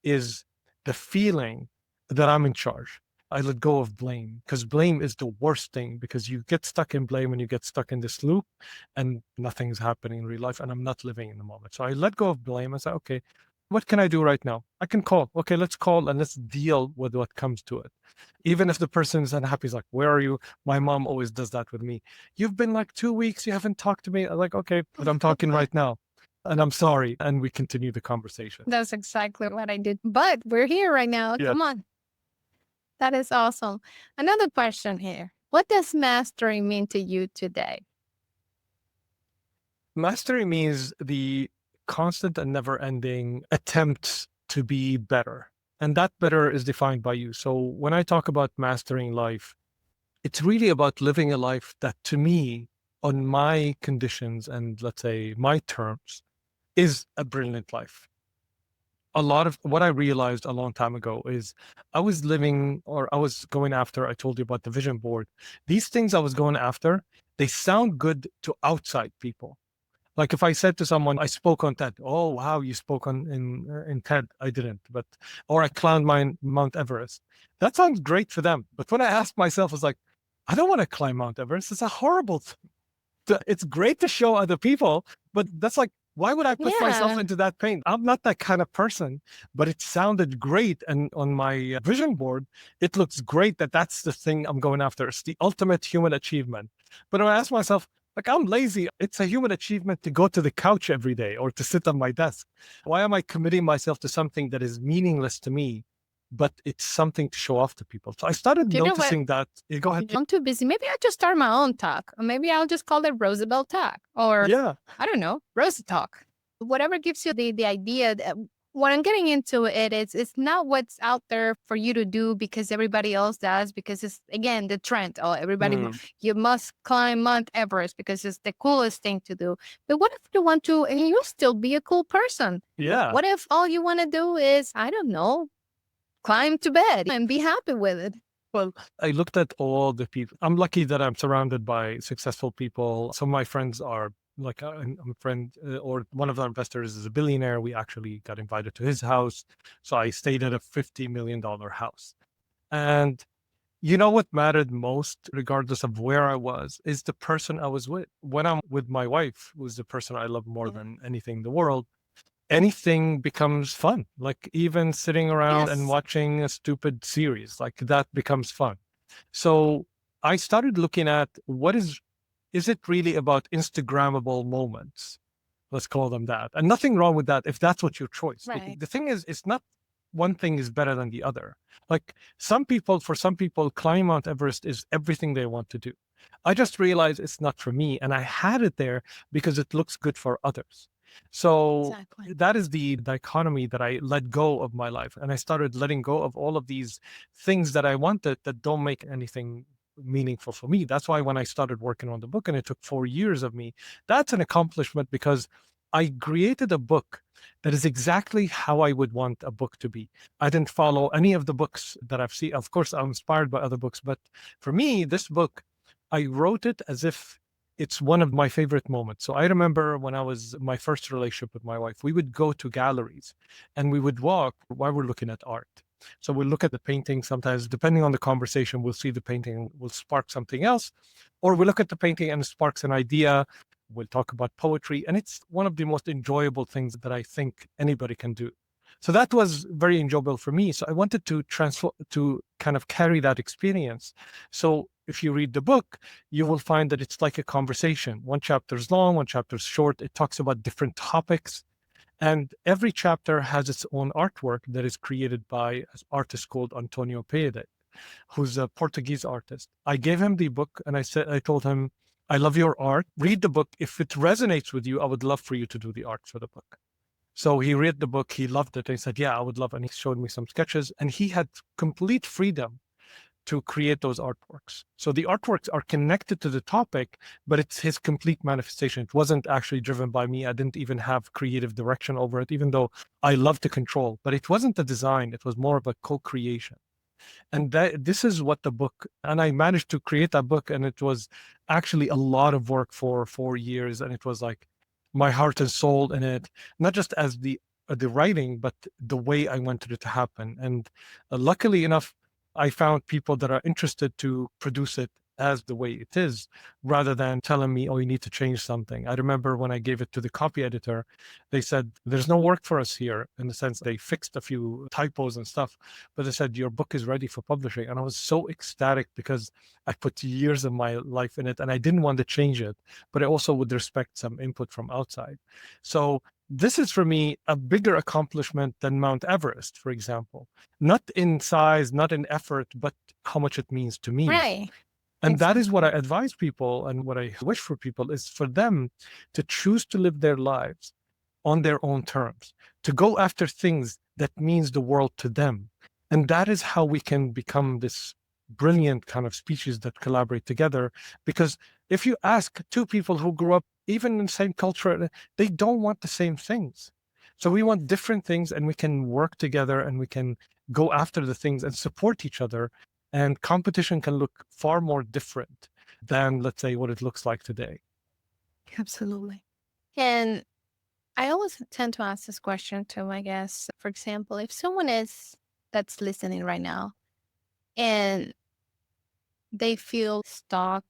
is the feeling that I'm in charge. I let go of blame because blame is the worst thing because you get stuck in blame and you get stuck in this loop and nothing's happening in real life and I'm not living in the moment. So I let go of blame and say, okay, what can I do right now? I can call. Okay, let's call and let's deal with what comes to it. Even if the person is unhappy, is like, where are you? My mom always does that with me. You've been like 2 weeks, you haven't talked to me. I'm like, okay, but I'm talking right now and I'm sorry. And we continue the conversation. That's exactly what I did. But we're here right now. Yeah. Come on. That is awesome. Another question here. What does mastery mean to you today? Mastery means the constant and never ending attempt to be better. And that better is defined by you. So when I talk about mastering life, it's really about living a life that to me, on my conditions and let's say my terms, is a brilliant life. a lot of what I realized a long time ago is I was living, or I was going after, I told you about the vision board. These things I was going after, they sound good to outside people. Like if I said to someone, I spoke on TED. Oh, wow, you spoke on in TED. I didn't, but or I climbed Mount Everest. That sounds great for them. But when I asked myself, I was like, I don't want to climb Mount Everest. It's a horrible it's great to show other people, but that's like, why would I put myself Yeah. into that pain? I'm not that kind of person, but it sounded great. And on my vision board, it looks great that that's the thing I'm going after. It's the ultimate human achievement. But when I ask myself, like, I'm lazy. It's a human achievement to go to the couch every day or to sit on my desk. Why am I committing myself to something that is meaningless to me, but it's something to show off to people? So I started You know what? noticing that. Go ahead. I'm too busy. Maybe I'll just start my own talk. Or maybe I'll just call it Rosabel Talk. Or Yeah. I don't know, Rosa Talk. Whatever gives you the idea that what I'm getting into it's not what's out there for you to do because everybody else does, because it's again the trend. Oh, everybody you must climb Mount Everest because it's the coolest thing to do. But what if you want to and you'll still be a cool person? Yeah. What if all you want to do is, I don't know, climb to bed and be happy with it? Well, I looked at all the people. I'm lucky that I'm surrounded by successful people. Some of my friends are like, I'm a friend, or one of our investors is a billionaire. We actually got invited to his house. So I stayed at a $50 million house. And you know what mattered most, regardless of where I was, is the person I was with. When I'm with my wife, who's the person I love more than anything in the world, anything becomes fun. Like even sitting around and Yes. watching a stupid series, like that becomes fun. So I started looking at what is it really about Instagrammable moments? Let's call them that. And nothing wrong with that if that's what your choice. Right. The thing is, it's not one thing is better than the other. Like for some people, climbing Mount Everest is everything they want to do. I just realized it's not for me. And I had it there because it looks good for others. So Exactly. that is the dichotomy that I let go of my life. And I started letting go of all of these things that I wanted that don't make anything meaningful for me. That's why when I started working on the book and it took 4 years of me, that's an accomplishment because I created a book that is exactly how I would want a book to be. I didn't follow any of the books that I've seen. Of course, I'm inspired by other books, but for me, this book, I wrote it as if it's one of my favorite moments. So I remember when I was my first relationship with my wife, we would go to galleries and we would walk while we're looking at art. So we'll look at the painting. Sometimes, depending on the conversation, we'll see the painting will spark something else, or we look at the painting and it sparks an idea. We'll talk about poetry, and it's one of the most enjoyable things that I think anybody can do. So that was very enjoyable for me. So I wanted to transfer to kind of carry that experience. So if you read the book, you will find that it's like a conversation. One chapter is long, one chapter is short. It talks about different topics. And every chapter has its own artwork that is created by an artist called Antonio Peide, who's a Portuguese artist. I gave him the book and I told him, I love your art. Read the book. If it resonates with you, I would love for you to do the art for the book. So he read the book, he loved it. And he said, yeah, I would love it. And he showed me some sketches and he had complete freedom to create those artworks. So the artworks are connected to the topic, but it's his complete manifestation. It wasn't actually driven by me. I didn't even have creative direction over it, even though I love to control, but it wasn't a design. It was more of a co-creation. And this is what the book, and I managed to create that book. And it was actually a lot of work for 4 years. And it was like my heart and soul in it, not just as the writing, but the way I wanted it to happen. And luckily enough, I found people that are interested to produce it as the way it is, rather than telling me, oh, you need to change something. I remember when I gave it to the copy editor, they said, there's no work for us here, in the sense they fixed a few typos and stuff, but they said, your book is ready for publishing. And I was so ecstatic because I put years of my life in it and I didn't want to change it, but I also would respect some input from outside. So this is for me a bigger accomplishment than Mount Everest, for example, not in size, not in effort, but how much it means to me. Right. And that is what I advise people, and what I wish for people is for them to choose to live their lives on their own terms, to go after things that means the world to them. And that is how we can become this brilliant kind of species that collaborate together. Because if you ask two people who grew up even in the same culture, they don't want the same things. So we want different things, and we can work together, and we can go after the things and support each other. And competition can look far more different than, let's say, what it looks like today. Absolutely. And I always tend to ask this question to my guests. For example, if someone is that's listening right now and they feel stuck,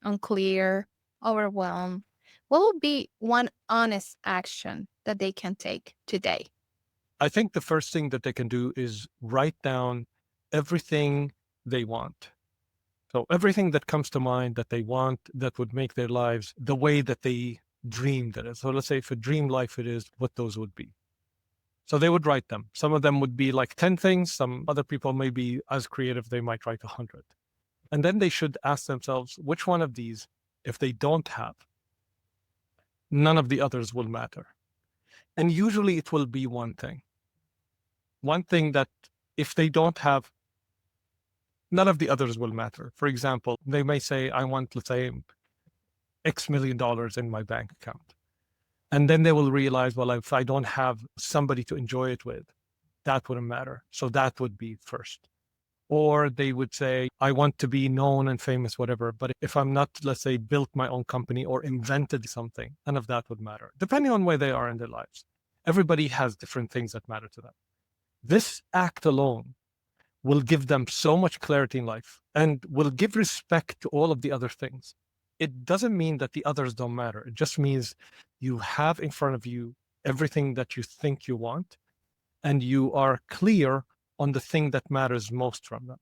unclear, overwhelmed, what would be one honest action that they can take today? I think the first thing that they can do is write down everything they want. So everything that comes to mind that they want, that would make their lives the way that they dreamed it. So let's say if a dream life it is, what those would be. So they would write them. Some of them would be like 10 things. Some other people may be as creative, they might write 100. And then they should ask themselves, which one of these, if they don't have, none of the others will matter. And usually it will be one thing. One thing that if they don't have, none of the others will matter. For example, they may say, I want, let's say, X million dollars in my bank account. And then they will realize, well, if I don't have somebody to enjoy it with, that wouldn't matter. So that would be first. Or they would say, I want to be known and famous, whatever. But if I'm not, let's say, built my own company or invented something, none of that would matter, depending on where they are in their lives. Everybody has different things that matter to them. This act alone will give them so much clarity in life and will give respect to all of the other things. It doesn't mean that the others don't matter. It just means you have in front of you everything that you think you want, and you are clear on the thing that matters most from them.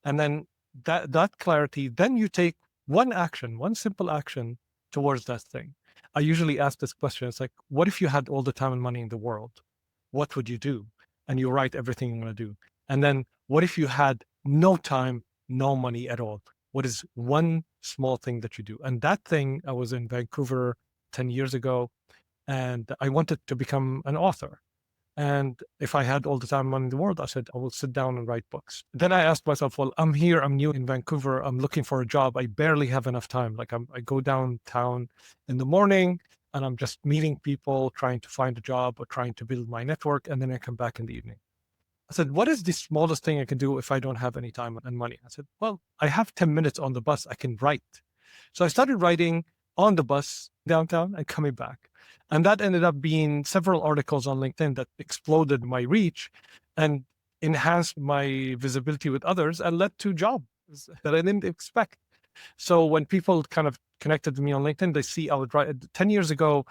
And then that clarity, then you take one action, one simple action towards that thing. I usually ask this question. It's like, what if you had all the time and money in the world? What would you do? And you write everything you want to do. And then what if you had no time, no money at all? What is one small thing that you do? And that thing, I was in Vancouver 10 years ago, and I wanted to become an author. And if I had all the time and money in the world, I said, I will sit down and write books. Then I asked myself, well, I'm here, I'm new in Vancouver, I'm looking for a job. I barely have enough time. Like I go downtown in the morning and I'm just meeting people, trying to find a job or trying to build my network. And then I come back in the evening. I said, what is the smallest thing I can do if I don't have any time and money? I said, well, I have 10 minutes on the bus, I can write. So I started writing on the bus downtown and coming back. And that ended up being several articles on LinkedIn that exploded my reach and enhanced my visibility with others and led to jobs that I didn't expect. So when people kind of connected with me on LinkedIn, they see I would write 10 years ago.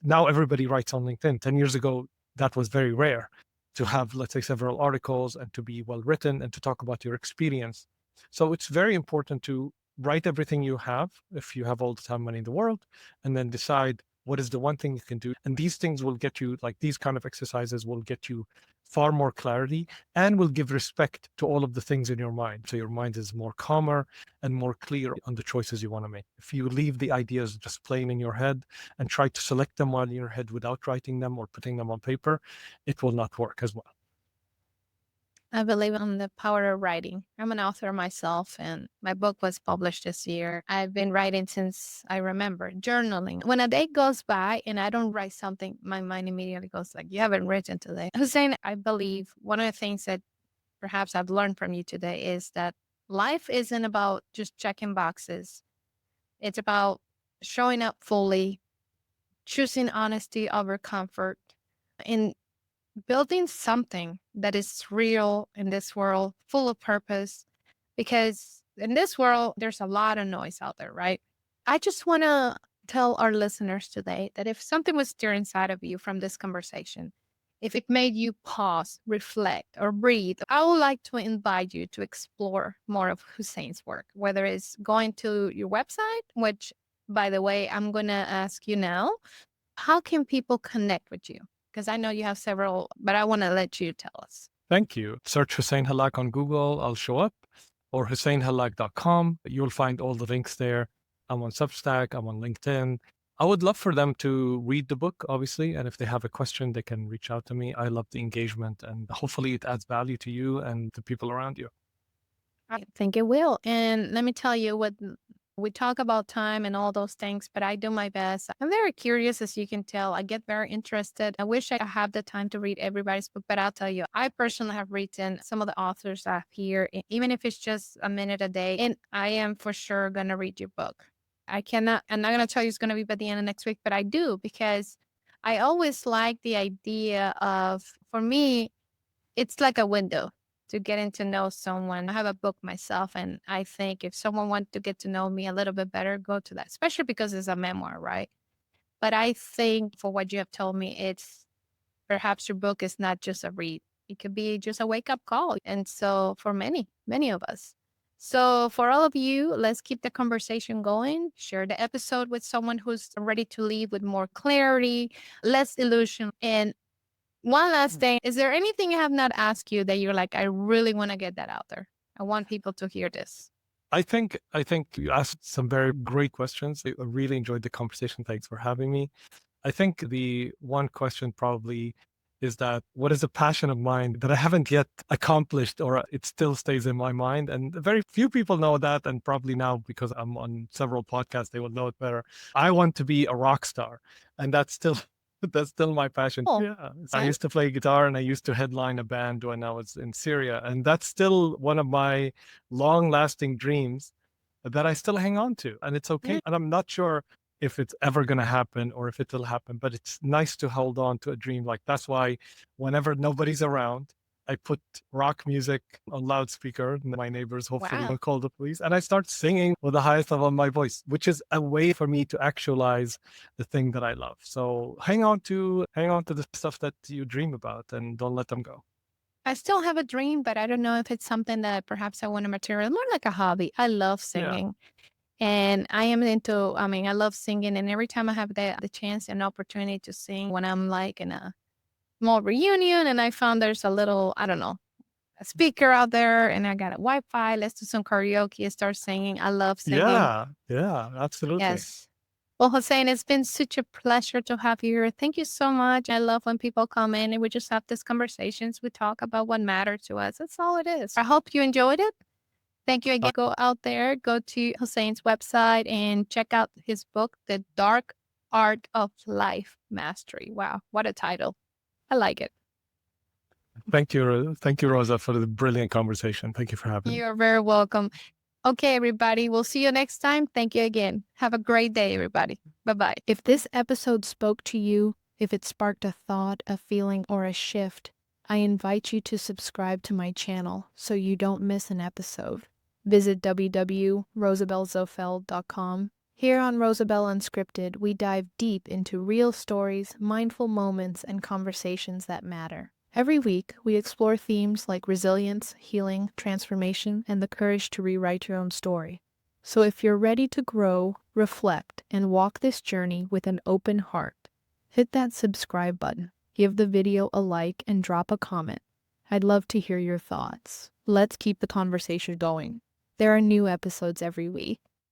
Now everybody writes on LinkedIn. 10 years ago, that was very rare to have, let's say, several articles and to be well written and to talk about your experience. So it's very important to write everything you have if you have all the time, money in the world, and then decide what is the one thing you can do. And these things will get you, like these kind of exercises will get you far more clarity and will give respect to all of the things in your mind. So your mind is more calmer and more clear on the choices you want to make. If you leave the ideas just plain in your head and try to select them while in your head without writing them or putting them on paper, it will not work as well. I believe in the power of writing. I'm an author myself, and my book was published this year. I've been writing since I remember, journaling. When a day goes by and I don't write something, my mind immediately goes like, you haven't written today. Hussein, I believe one of the things that perhaps I've learned from you today is that life isn't about just checking boxes. It's about showing up fully, choosing honesty over comfort, and building something that is real in this world, full of purpose. Because in this world, there's a lot of noise out there, right? I just want to tell our listeners today that if something was stirred inside of you from this conversation, if it made you pause, reflect, or breathe, I would like to invite you to explore more of Hussein's work, whether it's going to your website, which, by the way, I'm going to ask you now, how can people connect with you? Because I know you have several, but I want to let you tell us. Thank you. Search Hussein Hallak on Google, I'll show up, or husseinhallak.com. You'll find all the links there. I'm on Substack, I'm on LinkedIn. I would love for them to read the book, obviously. And if they have a question, they can reach out to me. I love the engagement, and hopefully it adds value to you and the people around you. I think it will. And let me tell you what We talk about time and all those things, but I do my best. I'm very curious, as you can tell. I get very interested. I wish I have the time to read everybody's book, but I'll tell you, I personally have written some of the authors that here, even if it's just a minute a day, and I am for sure going to read your book. I'm not going to tell you it's going to be by the end of next week, but I do because I always like the idea of, for me, it's like a window to getting to know someone. I have a book myself, and I think if someone wants to get to know me a little bit better, go to that, especially because it's a memoir, right? But I think for what you have told me, it's perhaps your book is not just a read. It could be just a wake up call. And so for many, many of us. So for all of you, let's keep the conversation going. Share the episode with someone who's ready to leave with more clarity, less illusion, and one last thing. Is there anything I have not asked you that you're like, I really want to get that out there? I want people to hear this. I think you asked some very great questions. I really enjoyed the conversation. Thanks for having me. I think the one question probably is that what is a passion of mine that I haven't yet accomplished, or it still stays in my mind? And very few people know that. And probably now, because I'm on several podcasts, they will know it better. I want to be a rock star. And that's still that's still my passion. Oh, Yeah. I used to play guitar and I used to headline a band when I was in Syria. And that's still one of my long lasting dreams that I still hang on to. And it's okay. And I'm not sure if it's ever going to happen or if it'll happen, but it's nice to hold on to a dream. Like that's why whenever nobody's around, I put rock music on loudspeaker, and my neighbors hopefully wow. will call the police, and I start singing with the highest level of my voice, which is a way for me to actualize the thing that I love. So hang on to the stuff that you dream about and don't let them go. I still have a dream, but I don't know if it's something that perhaps I want to materialize. More like a hobby. I love Yeah. singing. And I am into, I mean, I love singing. And every time I have the chance and opportunity to sing when I'm like in a small reunion and I found there's a little, I don't know, a speaker out there and I got a Wi-Fi, let's do some karaoke, start singing. I love singing. Yeah, absolutely. Yes. Well, Hussein, it's been such a pleasure to have you here. Thank you so much. I love when people come in and we just have these conversations. We talk about what matters to us. That's all it is. I hope you enjoyed it. Thank you again. Go out there, go to Hussein's website and check out his book, The Dark Art of Life Mastery. Wow, what a title. I like it. Thank you, Rosa, for the brilliant conversation. Thank you for having me. You're very welcome. Okay, everybody. We'll see you next time. Thank you again. Have a great day, everybody. Bye-bye. If this episode spoke to you, if it sparked a thought, a feeling, or a shift, I invite you to subscribe to my channel so you don't miss an episode. Visit www.rosabelzofel.com. Here on Rosabel Unscripted, we dive deep into real stories, mindful moments, and conversations that matter. Every week, we explore themes like resilience, healing, transformation, and the courage to rewrite your own story. So if you're ready to grow, reflect, and walk this journey with an open heart, hit that subscribe button, give the video a like, and drop a comment. I'd love to hear your thoughts. Let's keep the conversation going. There are new episodes every week.